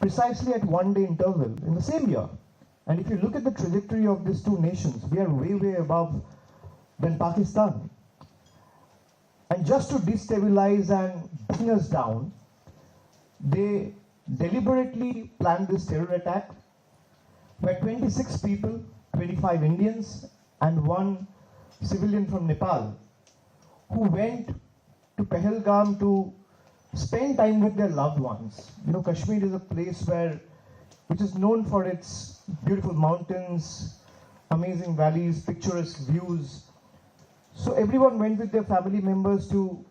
precisely at 1 day interval in the same year. And if you look at the trajectory of these two nations, we are way, way above than Pakistan. And just to destabilize and bring us down, they deliberately planned this terror attack where 26 people, 25 Indians and one civilian from Nepal, who went to Pahalgam to spend time with their loved ones. You know, Kashmir is a place which is known for its beautiful mountains, amazing valleys, picturesque views. So everyone went with their family members to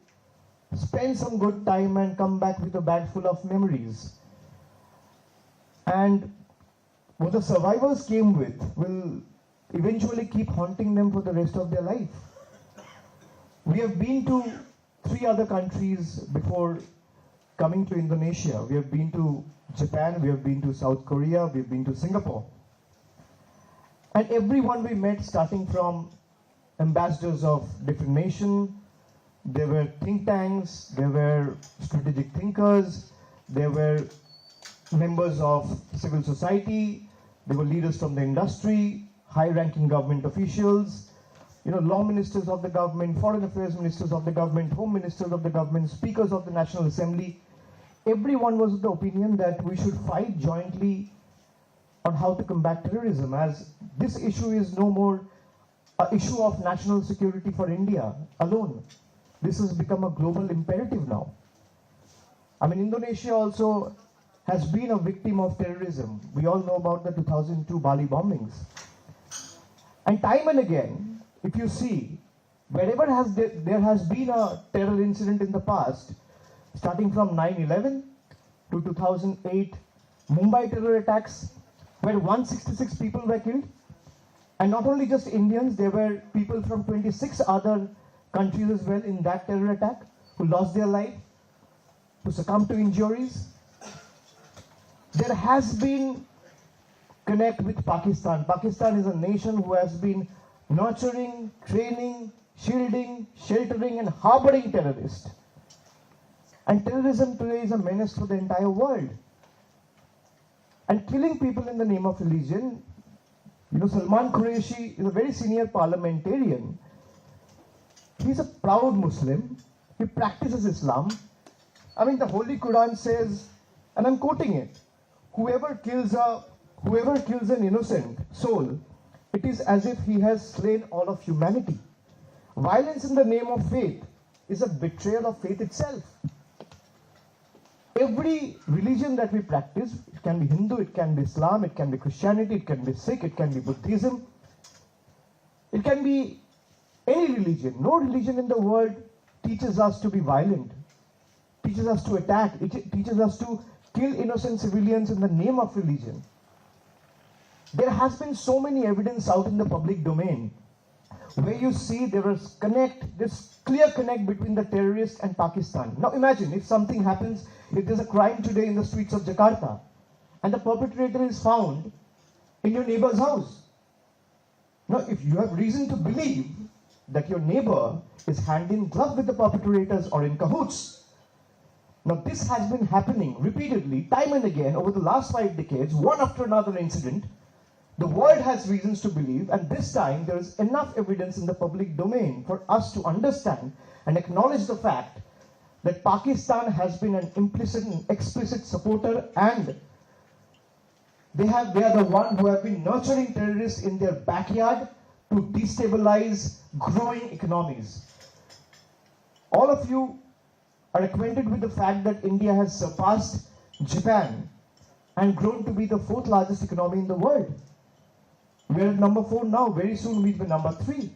spend some good time and come back with a bag full of memories. And what the survivors came with will eventually keep haunting them for the rest of their life. We have been to 3 other countries before coming to Indonesia. We have been to Japan, we have been to South Korea, we have been to Singapore. And everyone we met, starting from ambassadors of different nations, there were think tanks, there were strategic thinkers, there were members of civil society, there were leaders from the industry, high-ranking government officials, law ministers of the government, foreign affairs ministers of the government, home ministers of the government, speakers of the National Assembly. Everyone was of the opinion that we should fight jointly on how to combat terrorism, as this issue is no more an issue of national security for India alone. This has become a global imperative now. I mean, Indonesia also has been a victim of terrorism. We all know about the 2002 Bali bombings. And time and again, if you see, wherever there has been a terror incident in the past, starting from 9/11 to 2008 Mumbai terror attacks, where 166 people were killed, and not only just Indians, there were people from 26 other countries as well in that terror attack who lost their life, who succumbed to injuries. There has been connect with Pakistan. Pakistan is a nation who has been nurturing, training, shielding, sheltering, and harboring terrorists. And terrorism today is a menace for the entire world. And killing people in the name of religion, Salman Qureshi is a very senior parliamentarian. He's a proud Muslim. He practices Islam. I mean, the Holy Quran says, and I'm quoting it, whoever kills an innocent soul, it is as if he has slain all of humanity. Violence in the name of faith is a betrayal of faith itself. Every religion that we practice, it can be Hindu, it can be Islam, it can be Christianity, it can be Sikh, it can be Buddhism, it can be any religion. No religion in the world teaches us to be violent, teaches us to attack, it teaches us to kill innocent civilians in the name of religion. There has been so many evidence out in the public domain where you see there is this clear connect between the terrorists and Pakistan. Now imagine if something happens, if there's a crime today in the streets of Jakarta and the perpetrator is found in your neighbor's house. Now if you have reason to believe that your neighbor is hand in glove with the perpetrators or in cahoots. Now this has been happening repeatedly, time and again over the last 5 decades, one after another incident. The world has reasons to believe, and this time there is enough evidence in the public domain for us to understand and acknowledge the fact that Pakistan has been an implicit and explicit supporter, and they are the one who have been nurturing terrorists in their backyard to destabilize growing economies. All of you are acquainted with the fact that India has surpassed Japan and grown to be the 4th largest economy in the world. We are at number 4 now, very soon we'll be number 3.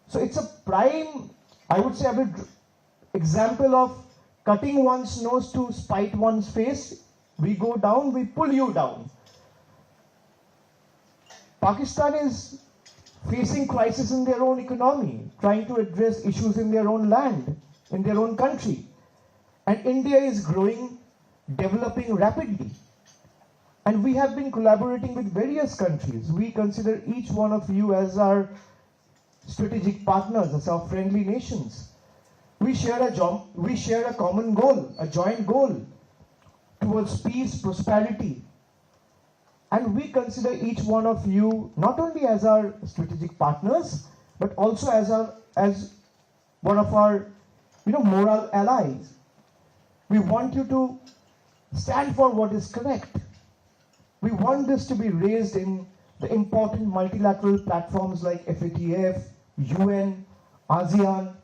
So it's a prime, I would say, example of cutting one's nose to spite one's face. We go down, we pull you down. Pakistan is facing crisis in their own economy, trying to address issues in their own land, in their own country. And India is growing, developing rapidly. And we have been collaborating with various countries. We consider each one of you as our strategic partners, as our friendly nations. We share a common goal, a joint goal, towards peace, prosperity. And we consider each one of you not only as our strategic partners, but also as one of our moral allies. We want you to stand for what is correct. We want this to be raised in the important multilateral platforms like FATF, UN, ASEAN.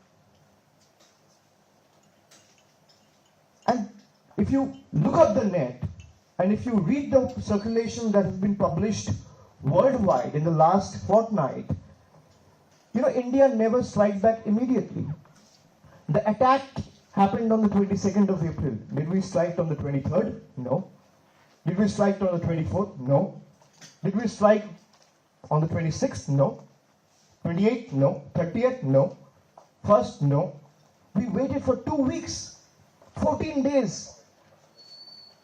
And if you look up the net, and if you read the circulation that has been published worldwide in the last fortnight, India never strike back immediately. The attack happened on the 22nd of April. Did we strike on the 23rd? No. Did we strike on the 24th? No. Did we strike on the 26th? No. 28th? No. 30th? No. 1st? No. We waited for 2 weeks, 14 days.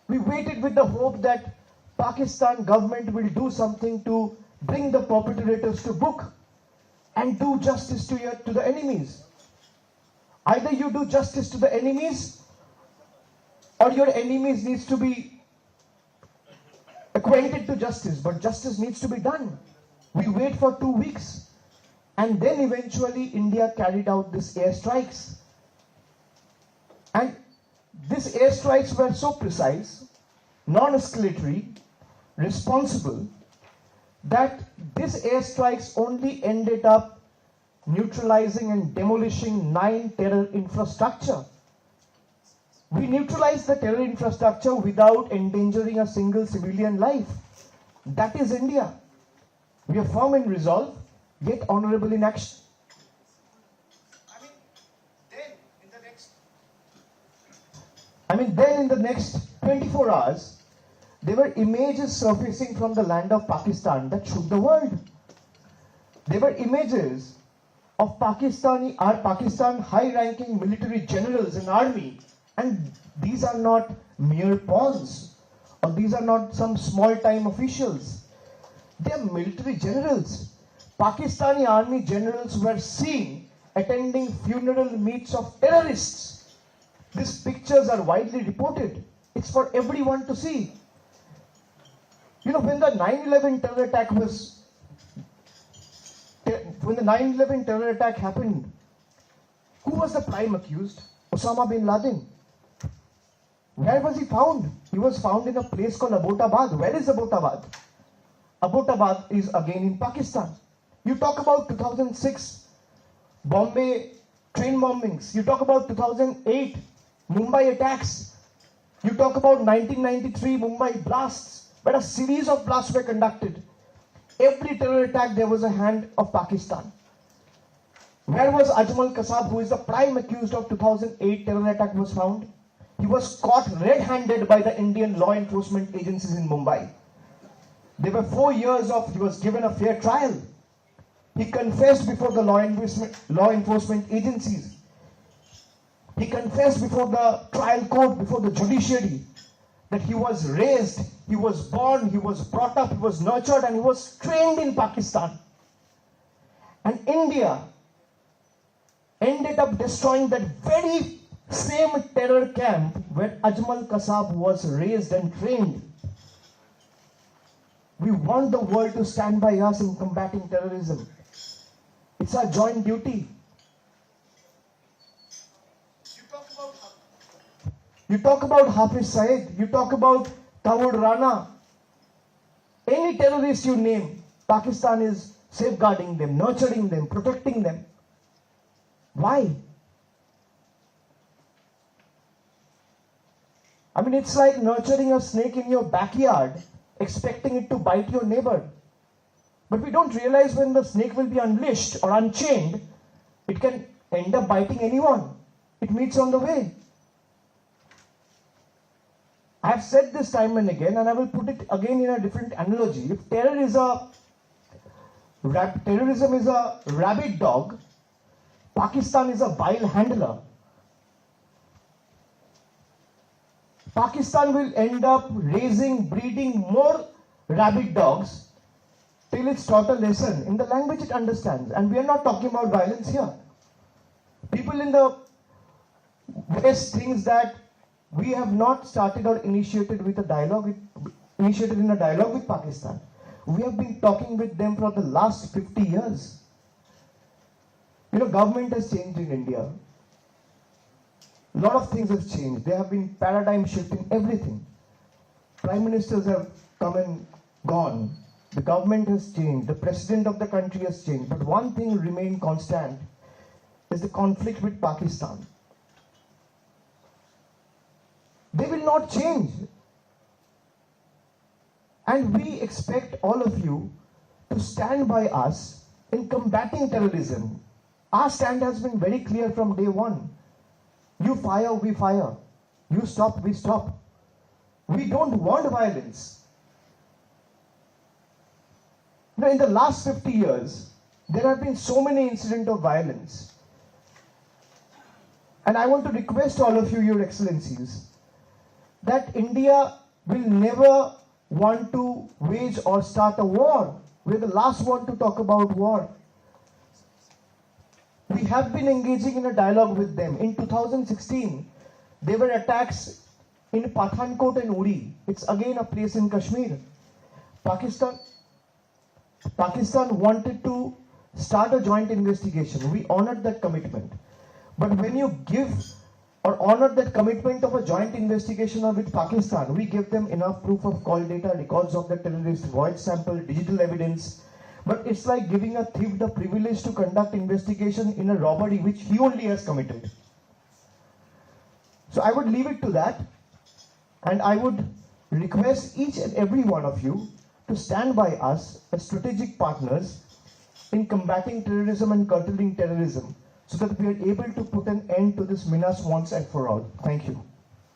We waited with the hope that Pakistan government will do something to bring the perpetrators to book and do justice to the enemies. Either you do justice to the enemies, or your enemies needs to be acquainted to justice, but justice needs to be done. We wait for 2 weeks, and then eventually India carried out these airstrikes. And these airstrikes were so precise, non-escalatory, responsible, that these airstrikes only ended up neutralizing and demolishing 9 terror infrastructure. We neutralized the terror infrastructure without endangering a single civilian life. That is India. We are firm in resolve, yet honorable in action. Then in the next 24 hours, there were images surfacing from the land of Pakistan that shook the world. There were images of Pakistan high-ranking military generals in army, and these are not mere pawns, or these are not some small-time officials. They are military generals. Pakistani army generals were seen attending funeral meets of terrorists. These pictures are widely reported. It's for everyone to see. When the 9/11 terror attack happened, who was the prime accused? Osama bin Laden. Where was he found? He was found in a place called Abbottabad. Where is Abbottabad? Abbottabad is again in Pakistan. You talk about 2006 Bombay train bombings. You talk about 2008 Mumbai attacks. You talk about 1993 Mumbai blasts, where a series of blasts were conducted. Every terror attack, there was a hand of Pakistan. Where was Ajmal Kasab, who is the prime accused of 2008 terror attack, was found? He was caught red-handed by the Indian law enforcement agencies in Mumbai. There were 4 years he was given a fair trial. He confessed before the law enforcement agencies. He confessed before the trial court, before the judiciary, that he was raised, he was born, he was brought up, he was nurtured, and he was trained in Pakistan. And India ended up destroying that very same terror camp where Ajmal Kasab was raised and trained. We want the world to stand by us in combating terrorism. It's our joint duty. You talk about Hafiz Saeed, you talk about Dawood Rana. Any terrorist you name, Pakistan is safeguarding them, nurturing them, protecting them. Why? It's like nurturing a snake in your backyard, expecting it to bite your neighbor. But we don't realize when the snake will be unleashed or unchained, it can end up biting anyone it meets on the way. I have said this time and again, and I will put it again in a different analogy. If terrorism is a rabid dog, Pakistan is a vile handler. Pakistan will end up breeding more rabid dogs till it's taught a lesson in the language it understands. And we are not talking about violence here. People in the West think that we have not started or initiated in a dialogue with Pakistan. We have been talking with them for the last 50 years. You know, government has changed in India. A lot of things have changed. There have been paradigm shift in everything. Prime ministers have come and gone. The government has changed. The president of the country has changed. But one thing remained constant is the conflict with Pakistan. They will not change. And we expect all of you to stand by us in combating terrorism. Our stand has been very clear from day one. You fire, we fire. You stop, we stop. We don't want violence. Now, in the last 50 years, there have been so many incidents of violence. And I want to request all of you, Your Excellencies, that India will never want to wage or start a war. We're the last one to talk about war. We have been engaging in a dialogue with them. In 2016, there were attacks in Pathankot and Uri. It's again a place in Kashmir. Pakistan wanted to start a joint investigation. We honored that commitment. But when you give or honor that commitment of a joint investigation with Pakistan, we give them enough proof of call data, records of the terrorist, voice sample, digital evidence. But it's like giving a thief the privilege to conduct investigation in a robbery which he only has committed. So I would leave it to that, and I would request each and every one of you to stand by us as strategic partners in combating terrorism and curtailing terrorism, so that we are able to put an end to this menace once and for all. Thank you.